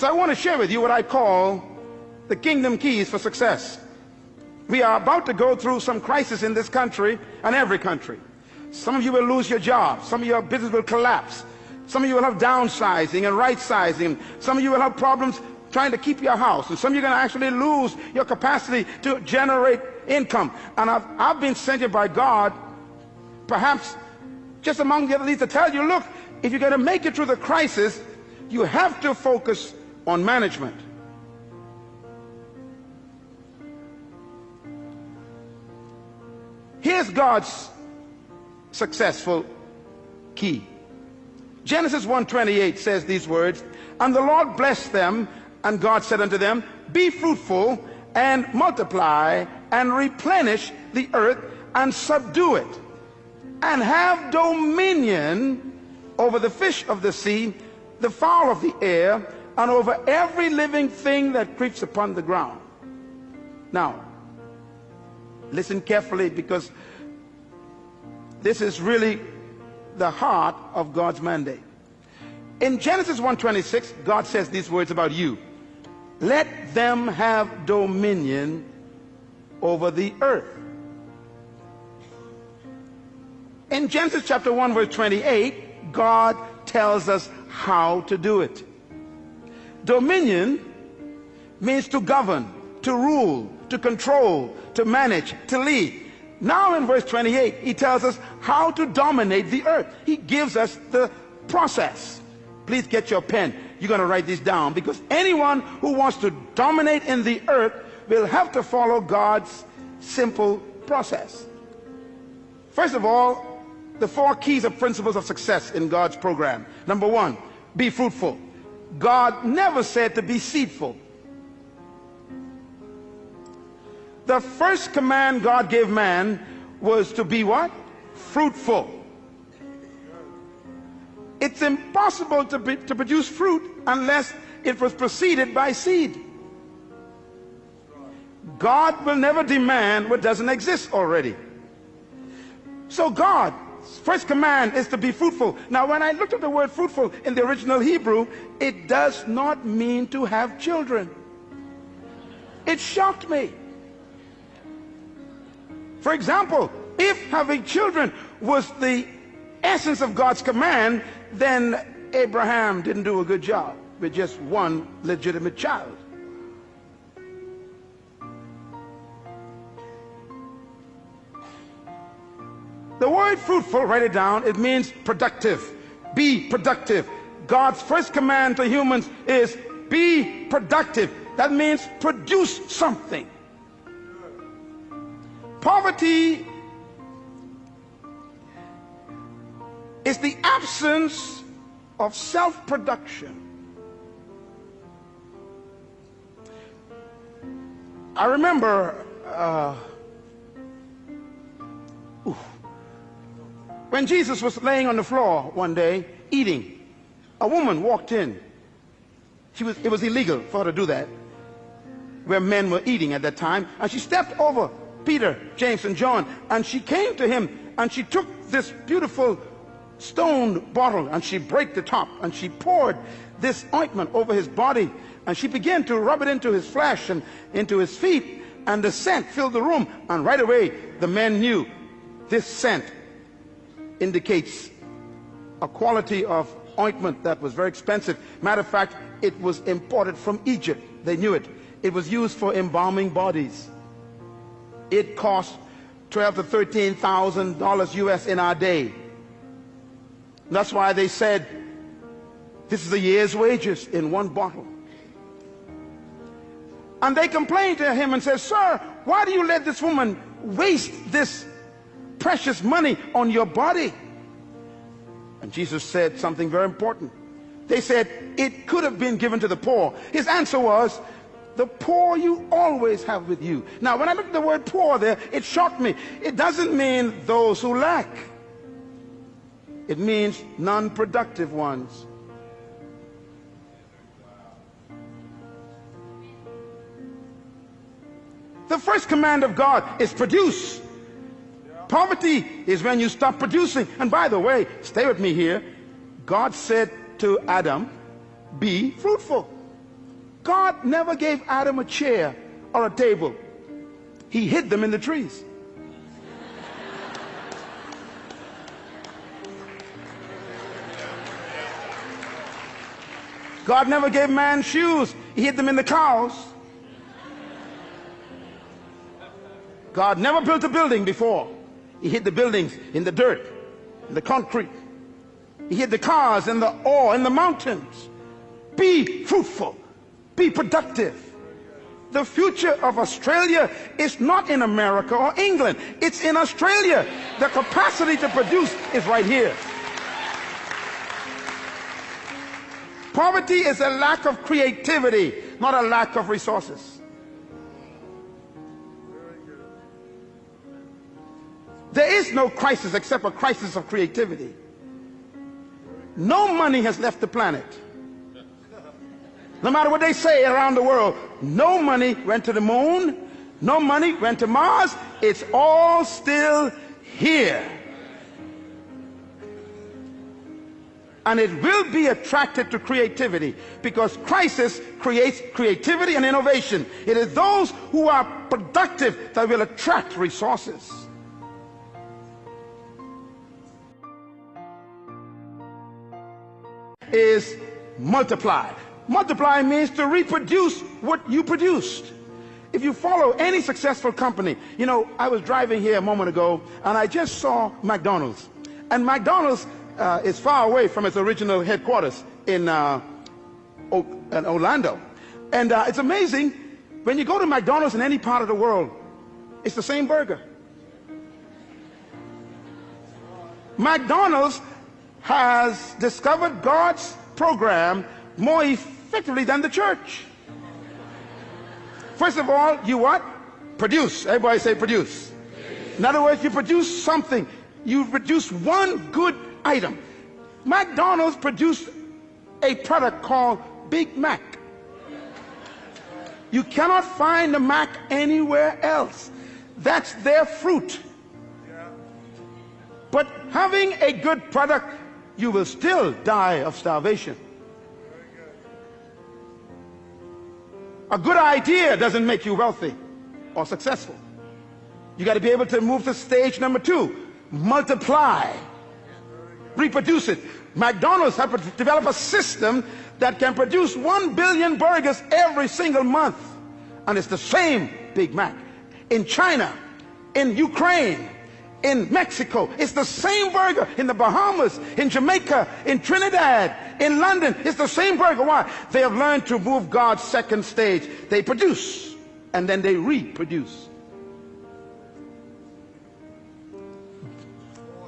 So I want to share with you what I call the kingdom keys for success. We are about to go through some crisis in this country and every country. Some of you will lose your job. Some of your business will collapse. Some of you will have downsizing and right sizing. Some of you will have problems trying to keep your house. And some of you are going to actually lose your capacity to generate income. And I've been sent here by God, perhaps just among the other leaders, to tell you, look, if you're going to make it through the crisis, you have to focus on management. Here's God's successful key. Genesis 1:28 says these words, and the Lord blessed them, and God said unto them, be fruitful and multiply and replenish the earth and subdue it, and have dominion over the fish of the sea, the fowl of the air, and over every living thing that creeps upon the ground. Now, listen carefully, because this is really the heart of God's mandate. In Genesis 1:26, God says these words about you. Let them have dominion over the earth. In Genesis chapter 1 verse 28, God tells us how to do it. Dominion means to govern, to rule, to control, to manage, to lead. Now in verse 28, he tells us how to dominate the earth. He gives us the process. Please get your pen. You're going to write this down, because anyone who wants to dominate in the earth will have to follow God's simple process. First of all, the 4 keys or principles of success in God's program. Number 1, be fruitful. God never said to be seedful. The first command God gave man was to be what? Fruitful. It's impossible to produce fruit unless it was preceded by seed. God will never demand what doesn't exist already. So God's first command is to be fruitful. Now, when I looked at the word fruitful in the original Hebrew, it does not mean to have children. It shocked me. For example, if having children was the essence of God's command, then Abraham didn't do a good job with just one legitimate child. The word fruitful, write it down, it means productive. Be productive. God's first command to humans is be productive. That means produce something. Poverty is the absence of self-production. I remember when Jesus was laying on the floor one day eating, a woman walked in. It was illegal for her to do that where men were eating at that time, and she stepped over Peter, James, and John, and she came to him, and she took this beautiful stone bottle, and she broke the top, and she poured this ointment over his body, and she began to rub it into his flesh and into his feet, and the scent filled the room. And right away the men knew this scent indicates a quality of ointment that was very expensive. Matter of fact, it was imported from Egypt. They knew it. It was used for embalming bodies. It cost $12,000 to $13,000 US in our day. That's why they said this is a year's wages in one bottle. And they complained to him and said, sir, why do you let this woman waste this precious money on your body? And Jesus said something very important. They said it could have been given to the poor. His answer was, the poor you always have with you. Now, when I looked at the word poor there, it shocked me. It doesn't mean those who lack. It means non-productive ones. The first command of God is produce. Poverty is when you stop producing. And by the way, stay with me here. God said to Adam, be fruitful. God never gave Adam a chair or a table. He hid them in the trees. God never gave man shoes. He hid them in the cows. God never built a building before. He hid the buildings in the dirt, in the concrete. He hid the cars in the ore, in the mountains. Be fruitful. Be productive. The future of Australia is not in America or England. It's in Australia. The capacity to produce is right here. Poverty is a lack of creativity, not a lack of resources. There is no crisis except a crisis of creativity. No money has left the planet. No matter what they say around the world, no money went to the moon, no money went to Mars. It's all still here. And it will be attracted to creativity, because crisis creates creativity and innovation. It is those who are productive that will attract resources. Is multiply. Multiply means to reproduce what you produced. If you follow any successful company, you know, I was driving here a moment ago and I just saw McDonald's. And McDonald's is far away from its original headquarters in Orlando. And it's amazing, when you go to McDonald's in any part of the world, it's the same burger. McDonald's has discovered God's program more effectively than the church. First of all, you what? Produce. Everybody say produce. In other words, you produce something. You produce one good item. McDonald's produced a product called Big Mac. You cannot find the Mac anywhere else. That's their fruit. But having a good product, you will still die of starvation. A good idea doesn't make you wealthy or successful. You got to be able to move to stage number 2. Multiply. Reproduce it. McDonald's have to develop a system that can produce 1 billion burgers every single month. And it's the same Big Mac. In China, in Ukraine, in Mexico, it's the same burger. In the Bahamas, in Jamaica, in Trinidad, in London, it's the same burger. Why? They have learned to move God's second stage. They produce and then they reproduce.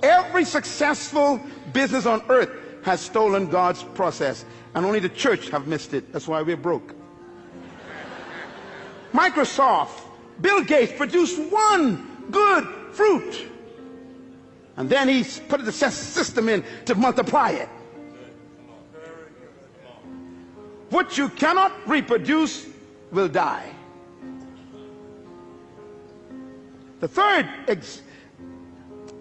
Every successful business on earth has stolen God's process, and only the church have missed it. That's why we're broke. Microsoft, Bill Gates produced one good fruit, and then he put the system in to multiply it. What you cannot reproduce will die. The third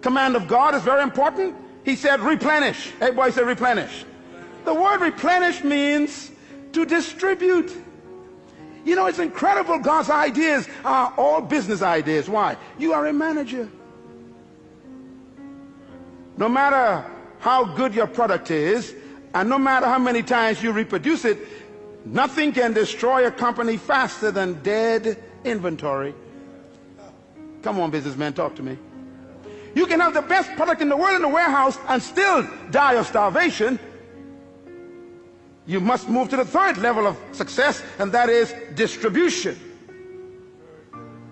command of God is very important. He said replenish. Everybody say replenish. The word replenish means to distribute. You know, it's incredible. God's ideas are all business ideas. Why? You are a manager. No matter how good your product is, and no matter how many times you reproduce it, nothing can destroy a company faster than dead inventory. Come on, businessmen, talk to me. You can have the best product in the world in the warehouse and still die of starvation. You must move to the third level of success, and that is distribution.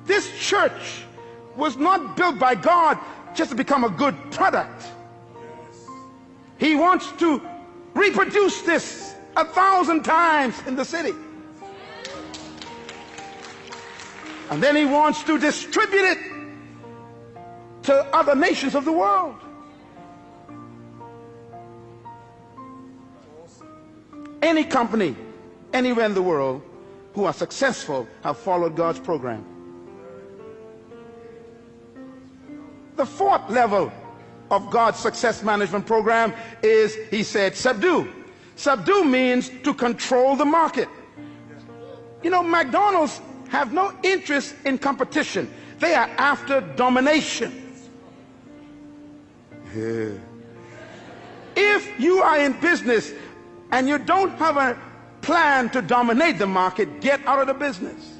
This church was not built by God just to become a good product. He wants to reproduce this 1,000 times in the city. And then he wants to distribute it to other nations of the world. Any company, anywhere in the world, who are successful have followed God's program. The fourth level of God's success management program is, he said, subdue. Subdue means to control the market. You know, McDonald's have no interest in competition. They are after domination. Yeah. If you are in business and you don't have a plan to dominate the market, get out of the business.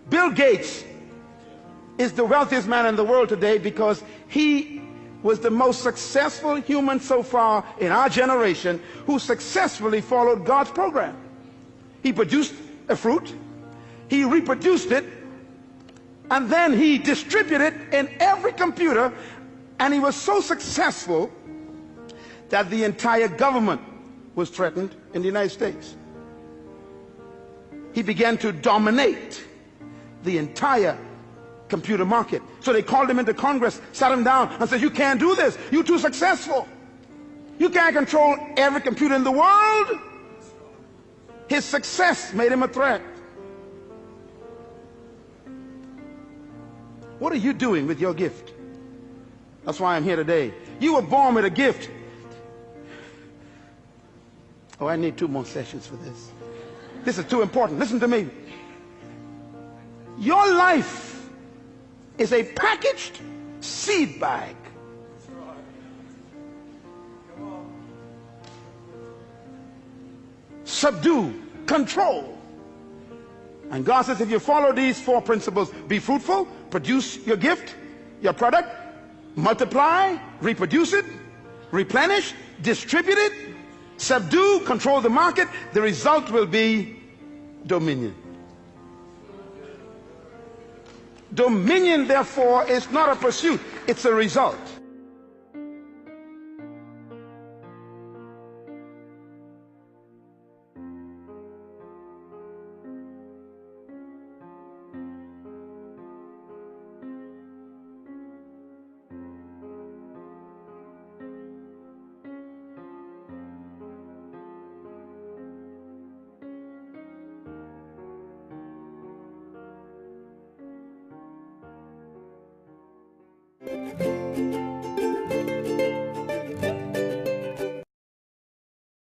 Bill Gates is the wealthiest man in the world today because he was the most successful human so far in our generation who successfully followed God's program. He produced a fruit, he reproduced it, and then he distributed it in every computer, and he was so successful that the entire government was threatened in the United States. He began to dominate the entire computer market. So they called him into Congress, sat him down, and said, "You can't do this. You're too successful. You can't control every computer in the world." His success made him a threat. What are you doing with your gift? That's why I'm here today. You were born with a gift. Oh, I need 2 more sessions for this. This is too important. Listen to me. Your life is a packaged seed bag. Subdue, control. And God says, if you follow these 4 principles, be fruitful, produce your gift, your product, multiply, reproduce it, replenish, distribute it, subdue, control the market, the result will be dominion. Dominion, therefore, is not a pursuit, it's a result.